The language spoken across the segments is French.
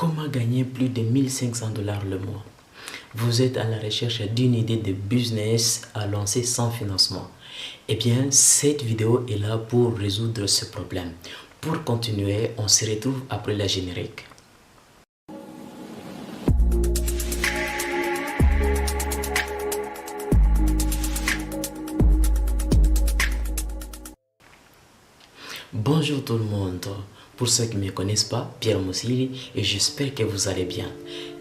Comment gagner plus de 1500 $ le mois? Vous êtes à la recherche d'une idée de business à lancer sans financement. Eh bien, cette vidéo est là pour résoudre ce problème. Pour continuer, on se retrouve après la générique. Bonjour tout le monde, pour ceux qui ne me connaissent pas, Pierre Mossili et j'espère que vous allez bien.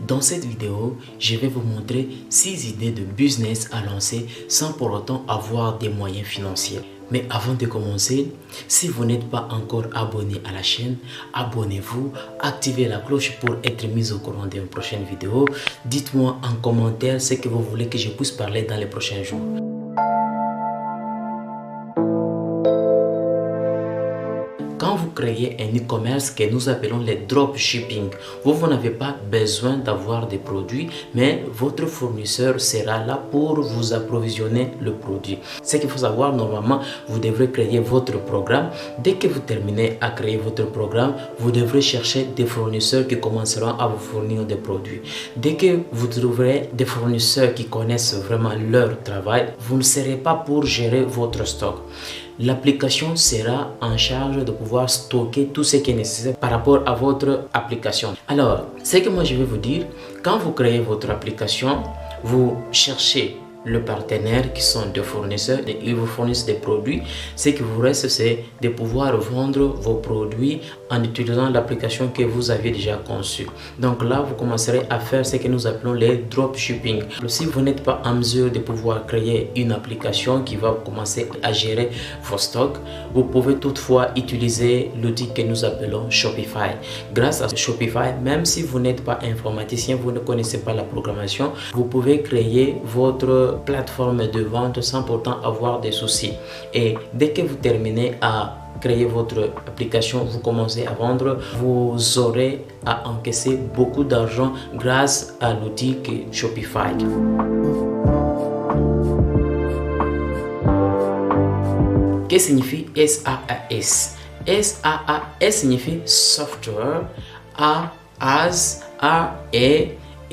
Dans cette vidéo, je vais vous montrer 6 idées de business à lancer sans pour autant avoir des moyens financiers. Mais avant de commencer, si vous n'êtes pas encore abonné à la chaîne, abonnez-vous, activez la cloche pour être mis au courant d'une prochaine vidéo. Dites-moi en commentaire ce que vous voulez que je puisse parler dans les prochains jours. Quand vous créez un e-commerce que nous appelons le dropshipping, vous n'avez pas besoin d'avoir des produits, mais votre fournisseur sera là pour vous approvisionner le produit. Ce qu'il faut savoir, normalement, vous devrez créer votre programme. Dès que vous terminez à créer votre programme, vous devrez chercher des fournisseurs qui commenceront à vous fournir des produits. Dès que vous trouverez des fournisseurs qui connaissent vraiment leur travail, vous ne serez pas pour gérer votre stock. L'application sera en charge de pouvoir stocker tout ce qui est nécessaire par rapport à votre application. Alors, ce que moi je vais vous dire, quand vous créez votre application, vous cherchez le partenaire qui sont des fournisseurs et ils vous fournissent des produits. Ce qui vous reste, c'est de pouvoir vendre vos produits en utilisant l'application que vous aviez déjà conçue. Donc là, vous commencerez à faire ce que nous appelons les dropshipping. Si vous n'êtes pas en mesure de pouvoir créer une application qui va commencer à gérer vos stocks, vous pouvez toutefois utiliser l'outil que nous appelons Shopify. Grâce à Shopify, même si vous n'êtes pas informaticien, vous ne connaissez pas la programmation, vous pouvez créer votre plateforme de vente sans pourtant avoir des soucis. Et dès que vous terminez à créer votre application, vous commencez à vendre, vous aurez à encaisser beaucoup d'argent grâce à l'outil que Shopify. Que signifie SaaS? SaaS signifie software, A, as, A,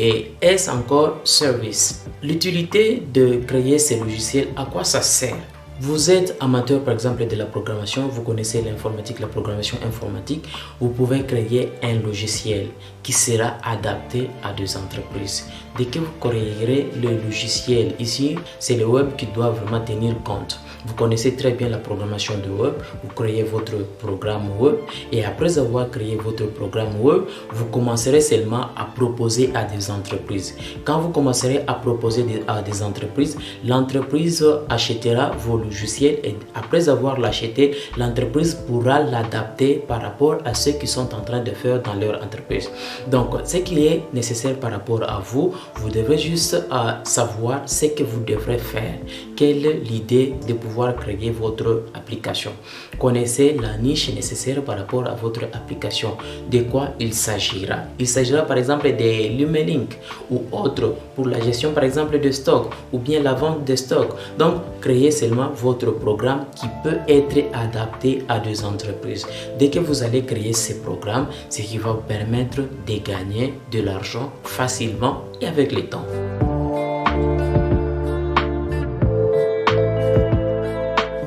et S encore service. L'utilité de créer ces logiciels, à quoi ça sert? Vous êtes amateur par exemple de la programmation, vous connaissez l'informatique, la programmation informatique, vous pouvez créer un logiciel qui sera adapté à des entreprises. Dès que vous créerez le logiciel ici, c'est le web qui doit vraiment tenir compte. Vous connaissez très bien la programmation de web, vous créez votre programme web et après avoir créé votre programme web, vous commencerez seulement à proposer à des entreprises. Quand vous commencerez à proposer à des entreprises, l'entreprise achètera vos logiciels et après avoir l'acheté, l'entreprise pourra l'adapter par rapport à ce qu'ils sont en train de faire dans leur entreprise. Donc, ce qui est nécessaire par rapport à vous, vous devez juste savoir ce que vous devrez faire. Quelle est l'idée de pouvoir créer votre application? Connaissez la niche nécessaire par rapport à votre application. De quoi il s'agira? Il s'agira par exemple des Lumelink ou autres pour la gestion par exemple de stock ou bien la vente de stock. Donc, créez seulement votre programme qui peut être adapté à des entreprises. Dès que vous allez créer ces programmes, ce qui va vous permettre de gagner de l'argent facilement et avec le temps.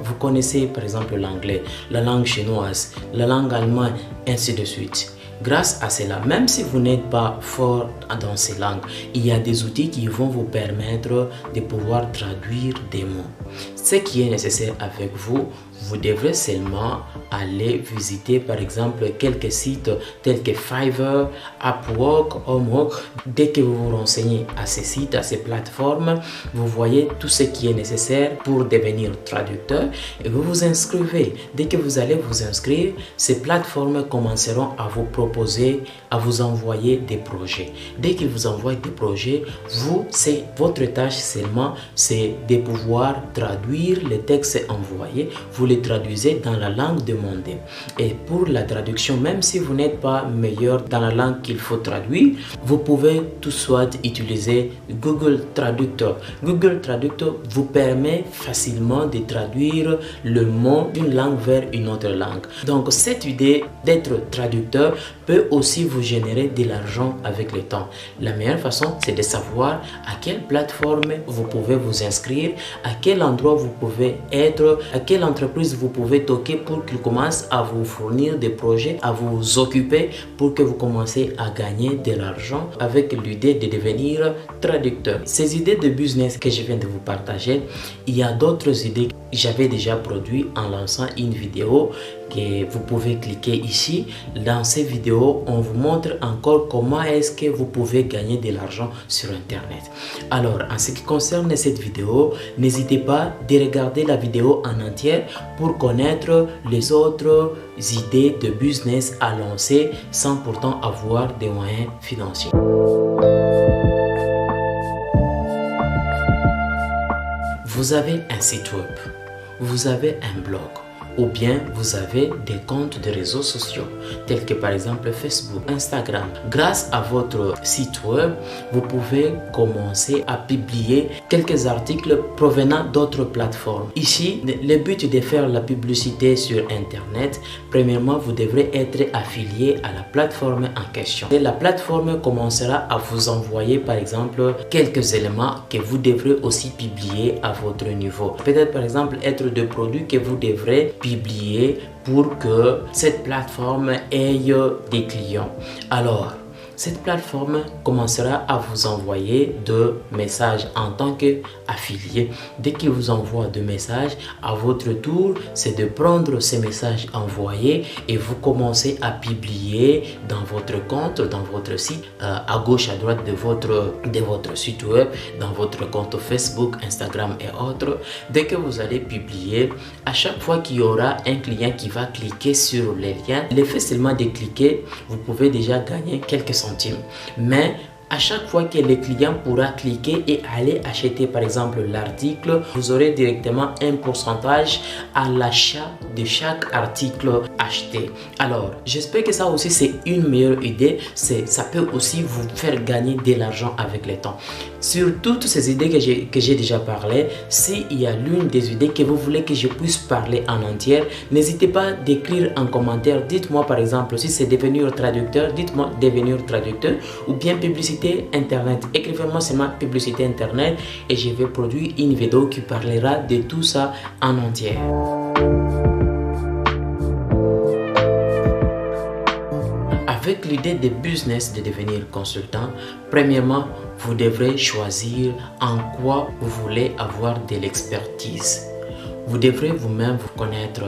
Vous connaissez par exemple l'anglais, la langue chinoise, la langue allemande, ainsi de suite. Grâce à cela, même si vous n'êtes pas fort dans ces langues, il y a des outils qui vont vous permettre de pouvoir traduire des mots. Ce qui est nécessaire avec vous, vous devrez seulement aller visiter par exemple quelques sites tels que Fiverr, Upwork, Homework. Dès que vous vous renseignez à ces sites, à ces plateformes, vous voyez tout ce qui est nécessaire pour devenir traducteur et vous vous inscrivez. Dès que vous allez vous inscrire, ces plateformes commenceront à vous proposer, à vous envoyer des projets. Dès qu'ils vous envoient des projets, votre tâche seulement, c'est de pouvoir traduire les textes envoyés. Vous les traduisez dans la langue demandée. Et pour la traduction, même si vous n'êtes pas meilleur dans la langue qu'il faut traduire, vous pouvez tout soit utiliser Google Traductor. Google Traductor vous permet facilement de traduire le mot d'une langue vers une autre langue. Donc cette idée d'être traducteur peut aussi vous générer de l'argent avec le temps. La meilleure façon, c'est de savoir à quelle plateforme vous pouvez vous inscrire, à quel endroit vous pouvez être, à quelle entreprise vous pouvez toquer pour qu'ils commencent à vous fournir des projets, à vous occuper pour que vous commencez à gagner de l'argent avec l'idée de devenir traducteur. Ces idées de business que je viens de vous partager, il y a d'autres idées que j'avais déjà produites en lançant une vidéo que vous pouvez cliquer ici. Dans ces vidéos, on vous montre encore comment est-ce que vous pouvez gagner de l'argent sur Internet. Alors, en ce qui concerne cette vidéo, n'hésitez pas de regarder la vidéo en entière pour connaître les autres idées de business à lancer sans pourtant avoir des moyens financiers. Vous avez un site web, vous avez un blog, ou bien vous avez des comptes de réseaux sociaux tels que par exemple Facebook, Instagram. Grâce à votre site web, vous pouvez commencer à publier quelques articles provenant d'autres plateformes. Ici, le but de faire la publicité sur Internet, premièrement, vous devrez être affilié à la plateforme en question. Et la plateforme commencera à vous envoyer par exemple quelques éléments que vous devrez aussi publier à votre niveau. Peut-être par exemple être des produits que vous devrez publier pour que cette plateforme ait des clients. Alors, cette plateforme commencera à vous envoyer de messages en tant qu'affilié. Dès qu'il vous envoie de messages, à votre tour, c'est de prendre ces messages envoyés et vous commencez à publier dans votre compte, dans votre site, à gauche, à droite de votre site web, dans votre compte Facebook, Instagram et autres. Dès que vous allez publier, à chaque fois qu'il y aura un client qui va cliquer sur les liens, l'effet seulement de cliquer, vous pouvez déjà gagner quelques centimes. Mais à chaque fois que le client pourra cliquer et aller acheter par exemple l'article, vous aurez directement un pourcentage à l'achat de chaque article acheté. Alors, j'espère que ça aussi c'est une meilleure idée. Ça peut aussi vous faire gagner de l'argent avec le temps. Sur toutes ces idées que j'ai déjà parlé, s'il y a l'une des idées que vous voulez que je puisse parler en entière, n'hésitez pas d'écrire en commentaire. Dites-moi par exemple si c'est devenir traducteur, dites-moi devenir traducteur ou bien publicité Internet. Écrivez-moi seulement publicité Internet et je vais produire une vidéo qui parlera de tout ça en entier. Avec l'idée de business de devenir consultant, premièrement, vous devrez choisir en quoi vous voulez avoir de l'expertise. Vous devrez vous-même vous connaître.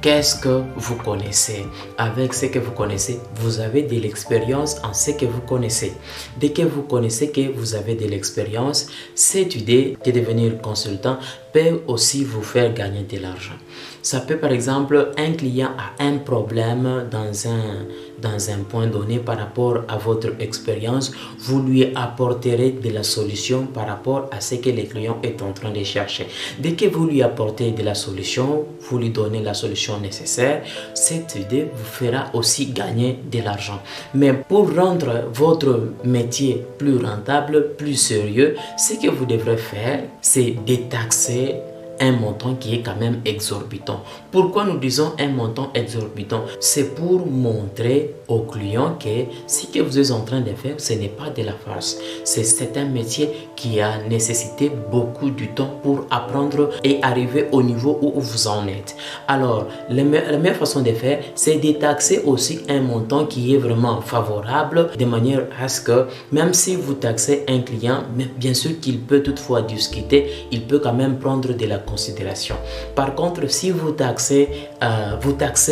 Qu'est-ce que vous connaissez? Avec ce que vous connaissez, vous avez de l'expérience en ce que vous connaissez. Dès que vous connaissez que vous avez de l'expérience, cette idée de devenir consultant peut aussi vous faire gagner de l'argent. Ça peut par exemple, un client a un problème dans un point donné par rapport à votre expérience, vous lui apporterez de la solution par rapport à ce que le client est en train de chercher. Dès que vous lui apportez de la solution, vous lui donnez la solution nécessaire, cette idée vous fera aussi gagner de l'argent. Mais pour rendre votre métier plus rentable, plus sérieux, ce que vous devrez faire, c'est détaxer un montant qui est quand même exorbitant. Pourquoi nous disons un montant exorbitant? C'est pour montrer aux clients que ce que vous êtes en train de faire, ce n'est pas de la farce. C'est un métier qui a nécessité beaucoup de temps pour apprendre et arriver au niveau où vous en êtes. Alors, la meilleure façon de faire, c'est de taxer aussi un montant qui est vraiment favorable, de manière à ce que même si vous taxez un client, bien sûr qu'il peut toutefois discuter, il peut quand même prendre de la considération. Par contre, si vous taxez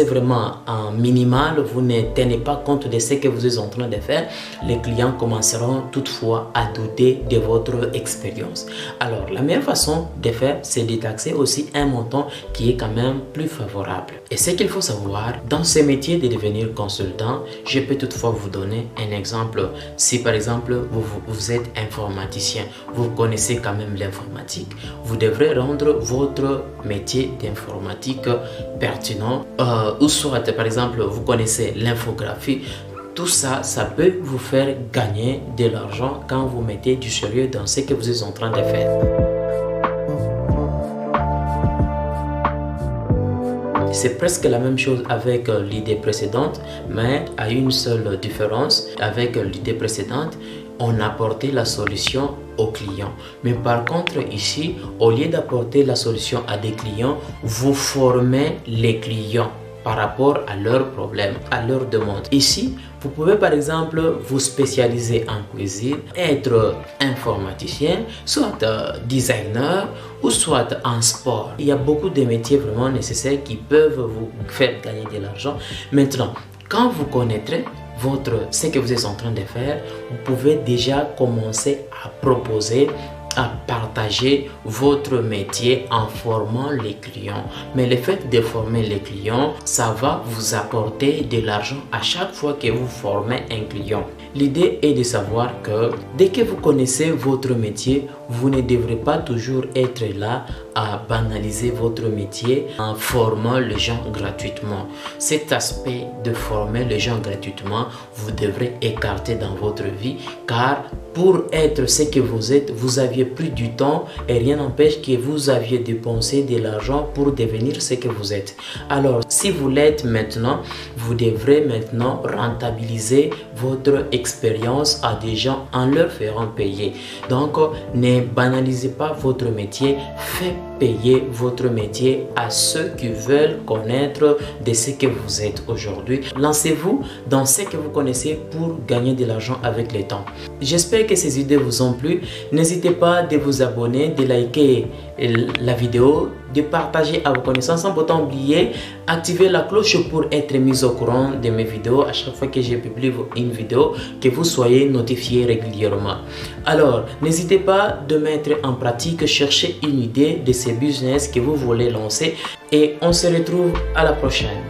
vraiment en minimal, vous ne tenez pas compte de ce que vous êtes en train de faire, les clients commenceront toutefois à douter de votre expérience. Alors, la meilleure façon de faire, c'est de taxer aussi un montant qui est quand même plus favorable. Et ce qu'il faut savoir, dans ce métier de devenir consultant, je peux toutefois vous donner un exemple. Si par exemple, vous êtes informaticien, vous connaissez quand même l'informatique, vous devrez rendre votre métier d'informatique pertinent, ou soit par exemple vous connaissez l'infographie. Tout ça, ça peut vous faire gagner de l'argent quand vous mettez du sérieux dans ce que vous êtes en train de faire. C'est presque la même chose avec l'idée précédente, mais à une seule différence. Avec l'idée précédente, on apportait la solution aux clients. Mais par contre ici, au lieu d'apporter la solution à des clients, vous formez les clients par rapport à leurs problèmes, à leurs demandes. Ici, vous pouvez par exemple vous spécialiser en cuisine, être informaticien, soit designer ou soit en sport. Il y a beaucoup de métiers vraiment nécessaires qui peuvent vous faire gagner de l'argent. Maintenant, quand vous connaîtrez ce que vous êtes en train de faire, vous pouvez déjà commencer à proposer, à partager votre métier en formant les clients. Mais le fait de former les clients, ça va vous apporter de l'argent à chaque fois que vous formez un client. L'idée est de savoir que dès que vous connaissez votre métier, vous ne devrez pas toujours être là à banaliser votre métier en formant les gens gratuitement. Cet aspect de former les gens gratuitement, vous devrez écarter dans votre vie, car pour être ce que vous êtes, vous aviez pris du temps et rien n'empêche que vous aviez dépensé de l'argent pour devenir ce que vous êtes. Alors, si vous l'êtes maintenant, vous devrez maintenant rentabiliser votre expérience à des gens en leur faisant payer. Donc, ne banalisez pas votre métier, faites payer votre métier à ceux qui veulent connaître de ce que vous êtes aujourd'hui. Lancez-vous dans ce que vous connaissez pour gagner de l'argent avec le temps. J'espère que ces idées vous ont plu. N'hésitez pas de vous abonner, de liker la vidéo, de partager à vos connaissances, sans pourtant oublier activer la cloche pour être mis au courant de mes vidéos à chaque fois que je publie une vidéo, que vous soyez notifié régulièrement. Alors, n'hésitez pas de mettre en pratique, chercher une idée de ce business que vous voulez lancer et on se retrouve à la prochaine.